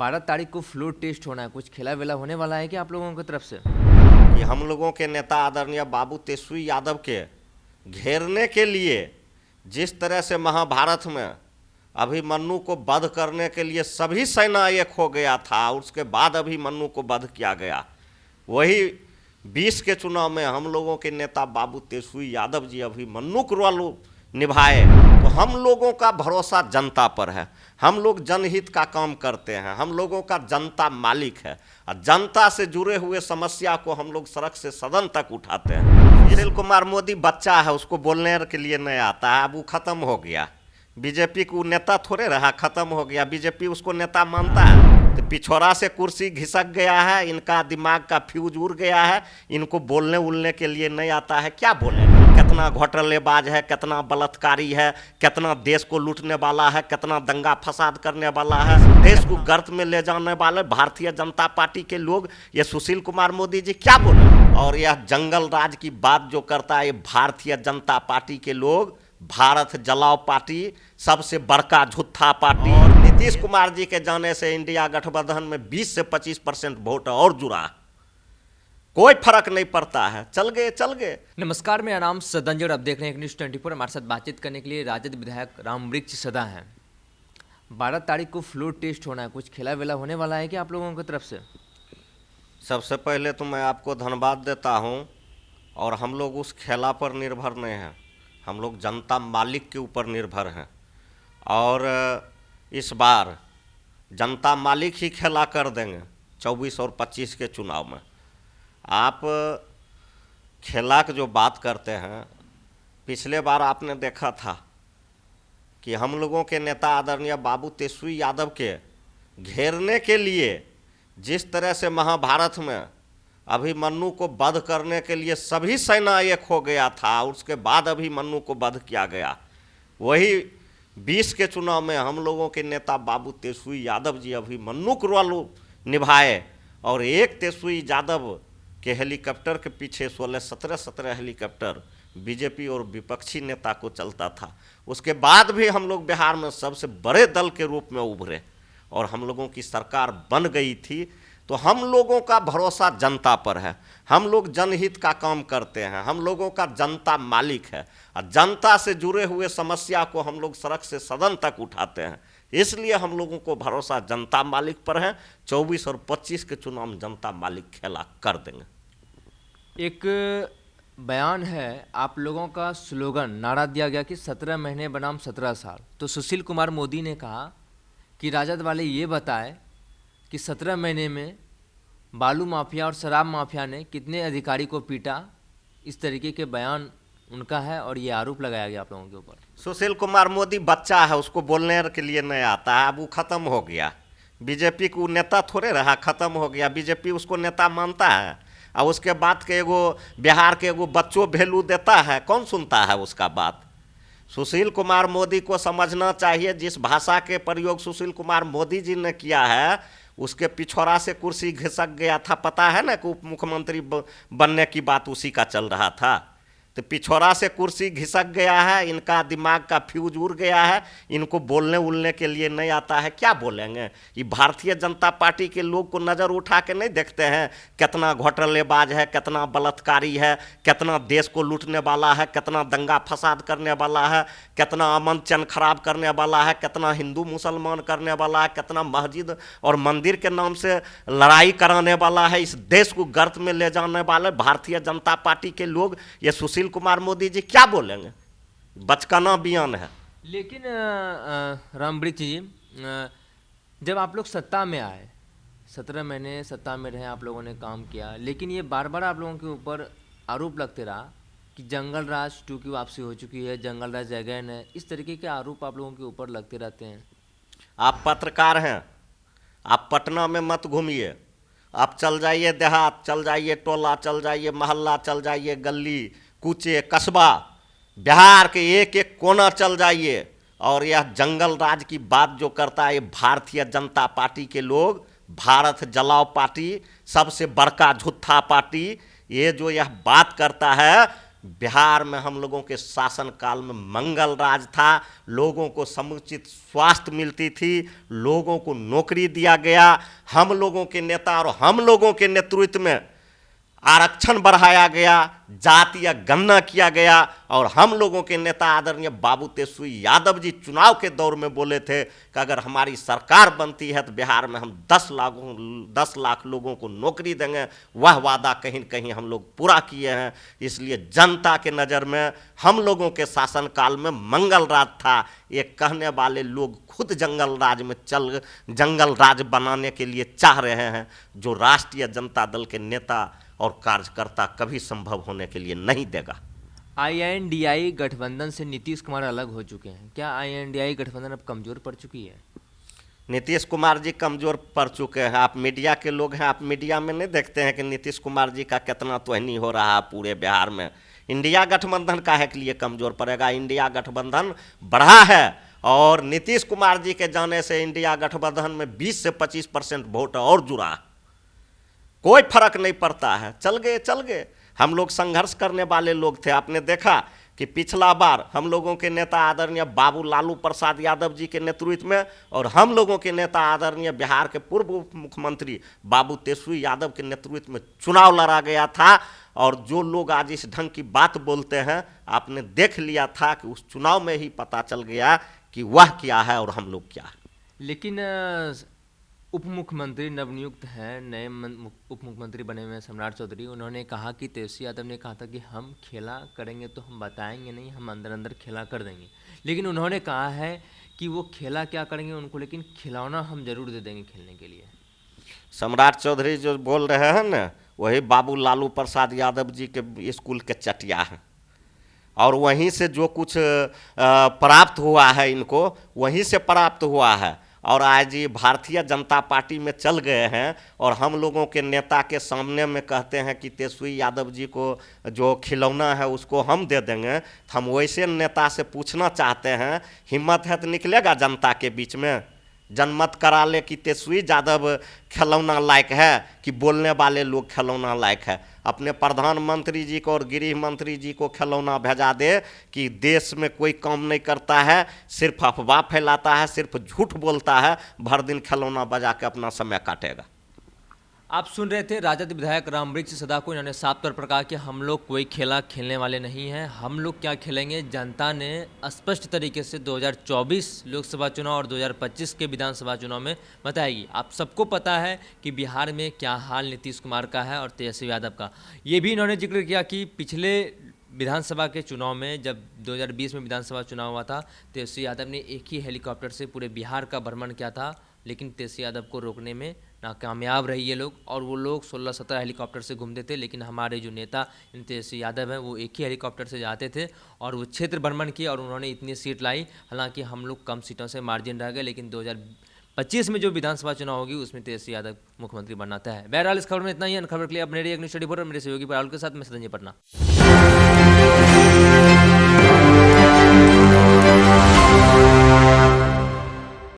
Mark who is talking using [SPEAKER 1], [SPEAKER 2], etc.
[SPEAKER 1] 12 तारीख को floor test होना है, कुछ खेला वेला होने वाला है कि आप लोगों की तरफ से?
[SPEAKER 2] कि हम लोगों के नेता आदरणीय बाबू तेजस्वी यादव के घेरने के लिए जिस तरह से महाभारत में अभिमन्यु को वध करने के लिए सभी सेना एक हो गया था, उसके बाद अभिमन्यु को वध किया गया, वही 20 के चुनाव में हम लोगों के नेता बाबू तेजस्वी यादव जी अभिमन्यु का रोल निभाए। तो हम लोगों का भरोसा जनता पर है, हम लोग जनहित का काम करते हैं, हम लोगों का जनता मालिक है और जनता से जुड़े हुए समस्या को हम लोग सड़क से सदन तक उठाते हैं। सुशील कुमार मोदी बच्चा है, उसको बोलने के लिए नहीं आता है, अब वो खत्म हो गया। बीजेपी को नेता थोड़े रहा, खत्म हो गया। बीजेपी उसको नेता मानता है तो पिछोड़ा से कुर्सी घिसक गया है, इनका दिमाग का फ्यूज उड़ गया है, इनको बोलने उलने के लिए नहीं आता है। क्या बोले? कितना घोटालेबाज है, कितना बलात्कारी है, कितना देश को लूटने वाला है, कितना दंगा फसाद करने वाला है, देश को गर्त में ले जाने वाले भारतीय जनता पार्टी के लोग, ये सुशील कुमार मोदी जी क्या बोले? और यह जंगल राज की बात जो करता है ये भारतीय जनता पार्टी के लोग, भारत जलाओ पार्टी, सबसे बड़का झूठा पार्टी। और नीतीश कुमार जी के जाने से इंडिया गठबंधन में 20 से 25% वोट और जुड़ा, कोई फर्क नहीं पड़ता है, चल गए।
[SPEAKER 1] नमस्कार, मेरा नाम सदन जी और आप देख रहे हैं न्यूज़ 24। हमारे साथ बातचीत करने के लिए राजद विधायक रामवृक्ष सदा हैं। 12 तारीख को फ्लोर टेस्ट होना है, कुछ खेला वेला होने वाला है कि आप लोगों की तरफ से?
[SPEAKER 2] सबसे पहले तो मैं आपको धन्यवाद देता हूं, और हम लोग उस खेला पर निर्भर नहीं हैं, हम लोग जनता मालिक के ऊपर निर्भर हैं। और इस बार जनता मालिक ही खेला कर देंगे 24 और 25 के चुनाव में। आप खेला की जो बात करते हैं, पिछले बार आपने देखा था कि हम लोगों के नेता आदरणीय बाबू तेजस्वी यादव के घेरने के लिए जिस तरह से महाभारत में अभिमन्यु को वध करने के लिए सभी सेना एक हो गया था, उसके बाद अभिमन्यु को वध किया गया, वही 20 के चुनाव में हम लोगों के नेता बाबू तेजस्वी यादव जी अभिमन्यु का रोल निभाए। और एक तेजस्वी यादव के हेलीकॉप्टर के पीछे 16-17 हेलीकॉप्टर बीजेपी और विपक्षी नेता को चलता था। उसके बाद भी हम लोग बिहार में सबसे बड़े दल के रूप में उभरे और हम लोगों की सरकार बन गई थी। तो हम लोगों का भरोसा जनता पर है, हम लोग जनहित का काम करते हैं, हम लोगों का जनता मालिक है और जनता से जुड़े हुए समस्या को हम लोग सड़क से सदन तक उठाते हैं। इसलिए हम लोगों को भरोसा जनता मालिक पर है। 24 और 25 के चुनाव में जनता मालिक खेला कर देंगे।
[SPEAKER 1] एक बयान है, आप लोगों का स्लोगन नारा दिया गया कि 17 महीने बनाम 17 साल। तो सुशील कुमार मोदी ने कहा कि राजद वाले ये बताए कि 17 महीने में बालू माफिया और शराब माफिया ने कितने अधिकारी को पीटा। इस तरीके के बयान उनका है और ये आरोप लगाया गया आप लोगों के ऊपर।
[SPEAKER 2] सुशील कुमार मोदी बच्चा है, उसको बोलने के लिए नहीं आता है, अब वो खत्म हो गया। बीजेपी को नेता थोड़े रहा, खत्म हो गया। बीजेपी उसको नेता मानता है और उसके बाद के एगो बिहार के एगो बच्चों वैल्यू देता है, कौन सुनता है उसका बात? सुशील कुमार मोदी को समझना चाहिए, जिस भाषा के प्रयोग सुशील कुमार मोदी जी ने किया है, उसके पिछोड़ा से कुर्सी घिसक गया था। पता है ना कि उप मुख्यमंत्री बनने की बात उसी का चल रहा था। तो पिछोड़ा से कुर्सी घिसक गया है, इनका दिमाग का फ्यूज उड़ गया है, इनको बोलने उलने के लिए नहीं आता है। क्या बोलेंगे? ये भारतीय जनता पार्टी के लोग को नज़र उठा के नहीं देखते हैं कितना घोटालेबाज है, कितना बलात्कारी है, कितना देश को लूटने वाला है, कितना दंगा फसाद करने वाला है, कितना अमन चैन खराब करने वाला है, कितना हिंदू मुसलमान करने वाला है, कितना मस्जिद और मंदिर के नाम से लड़ाई कराने वाला है। इस देश को गर्त में ले जाने वाले भारतीय जनता पार्टी के लोग, ये सुशील कुमार मोदी जी क्या बोलेंगे? बचकाना बयान है।
[SPEAKER 1] लेकिन रामवृक्ष जी, जब आप लोग सत्ता में आए, 17 महीने सत्ता में रहे, आप लोगों ने काम किया, लेकिन ये बार बार आप लोगों के ऊपर आरोप लगते रहा कि जंगल राज 2 की वापसी हो चुकी है, जंगल राज अगेन है। इस तरीके के आरोप आप लोगों के ऊपर लगते रहते हैं।
[SPEAKER 2] आप पत्रकार हैं, आप पटना में मत घूमिए, आप चल जाइए देहात, चल जाइए टोला, चल जाइए मोहल्ला, चल जाइए गली कूचे कस्बा, बिहार के एक एक कोना चल जाइए। और यह जंगल राज की बात जो करता है, ये भारतीय जनता पार्टी के लोग, भारत जलाओ पार्टी, सबसे बड़का झूठा पार्टी, ये जो यह बात करता है बिहार में हम लोगों के शासन काल में मंगल राज था, लोगों को समुचित स्वास्थ्य मिलती थी, लोगों को नौकरी दिया गया, हम लोगों के नेता और हम लोगों के नेतृत्व में आरक्षण बढ़ाया गया, जातीय गणना किया गया। और हम लोगों के नेता आदरणीय बाबू तेजस्वी यादव जी चुनाव के दौर में बोले थे कि अगर हमारी सरकार बनती है तो बिहार में हम 10 लाख लोगों को नौकरी देंगे। वह वादा कहीं न कहीं हम लोग पूरा किए हैं। इसलिए जनता के नज़र में हम लोगों के शासनकाल में मंगल राज था। ये कहने वाले लोग खुद जंगल राज में जंगल राज बनाने के लिए चाह रहे हैं, जो राष्ट्रीय जनता दल के नेता और कार्यकर्ता कभी संभव होने के लिए नहीं देगा।
[SPEAKER 1] INDI गठबंधन से नीतीश कुमार अलग हो चुके हैं, क्या INDI गठबंधन अब कमजोर पड़ चुकी है?
[SPEAKER 2] नीतीश कुमार जी कमजोर पड़ चुके हैं। आप मीडिया के लोग हैं, आप मीडिया में नहीं देखते हैं कि नीतीश कुमार जी का कितना तोहनी हो रहा है पूरे बिहार में। इंडिया गठबंधन काहे के लिए कमजोर पड़ेगा? इंडिया गठबंधन बढ़ा है और नीतीश कुमार जी के जाने से इंडिया गठबंधन में 20 से 25% वोट और जुड़ा। कोई फर्क नहीं पड़ता है, चल गए। हम लोग संघर्ष करने वाले लोग थे। आपने देखा कि पिछला बार हम लोगों के नेता आदरणीय बाबू लालू प्रसाद यादव जी के नेतृत्व में और हम लोगों के नेता आदरणीय बिहार के पूर्व उप मुख्यमंत्री बाबू तेजस्वी यादव के नेतृत्व में चुनाव लड़ा गया था। और जो लोग आज इस ढंग की बात बोलते हैं, आपने देख लिया था कि उस चुनाव में ही पता चल गया कि वह क्या है और हम लोग क्या है।
[SPEAKER 1] लेकिन उप मुख्यमंत्री नवनियुक्त हैं, नए उप मुख्यमंत्री बने हुए हैं सम्राट चौधरी, उन्होंने कहा कि तेजस्वी यादव ने कहा था कि हम खेला करेंगे तो हम बताएंगे नहीं, हम अंदर अंदर खेला कर देंगे। लेकिन उन्होंने कहा है कि वो खेला क्या करेंगे उनको, लेकिन खिलौना हम जरूर दे देंगे खेलने के लिए।
[SPEAKER 2] सम्राट चौधरी जो बोल रहे हैं ना, वही बाबू लालू प्रसाद यादव जी के स्कूल के चटिया हैं और वहीं से जो कुछ प्राप्त हुआ है इनको, वहीं से प्राप्त हुआ है। और आज ये भारतीय जनता पार्टी में चल गए हैं और हम लोगों के नेता के सामने में कहते हैं कि तेजस्वी यादव जी को जो खिलौना है उसको हम दे देंगे। तो हम वैसे नेता से पूछना चाहते हैं, हिम्मत है तो निकलेगा जनता के बीच में, जनमत करा ले कि तेजस्वी यादव खिलौना लायक है कि बोलने वाले लोग खिलौना लायक है। अपने प्रधानमंत्री जी को और गृह मंत्री जी को खिलौना भेजा दे कि देश में कोई काम नहीं करता है, सिर्फ अफवाह फैलाता है, सिर्फ झूठ बोलता है, भर दिन खिलौना बजा के अपना समय काटेगा।
[SPEAKER 1] आप सुन रहे थे राजद विधायक रामवृक्ष सदा को। इन्होंने साफ तौर पर कहा कि हम लोग कोई खेला खेलने वाले नहीं हैं। हम लोग क्या खेलेंगे, जनता ने स्पष्ट तरीके से 2024 लोकसभा चुनाव और 2025 के विधानसभा चुनाव में बताएगी। आप सबको पता है कि बिहार में क्या हाल नीतीश कुमार का है और तेजस्वी यादव का। ये भी इन्होंने जिक्र किया कि पिछले विधानसभा के चुनाव में, जब 2020 में विधानसभा चुनाव हुआ था, तेजस्वी यादव ने एक ही हेलीकॉप्टर से पूरे बिहार का भ्रमण किया था, लेकिन तेजस्वी यादव को रोकने में नाकामयाब रही ये लोग। और वो लोग 16-17 हेलीकॉप्टर से घूमते थे, लेकिन हमारे जो नेता तेजस्वी यादव हैं वो एक ही हेलीकॉप्टर से जाते थे और वो क्षेत्र भ्रमण किया और उन्होंने इतनी सीट लाई। हालांकि हम लोग कम सीटों से मार्जिन रह गए, लेकिन 2025 में जो विधानसभा चुनाव होगी उसमें तेजस्वी यादव मुख्यमंत्री बनना है। बहरहाल इस खबर में इतना ही। अन्य खबर के लिए अब मेरी एक न्यूज स्टडी पर मेरे सहयोगी राहुल के साथ मैं सदन पटना।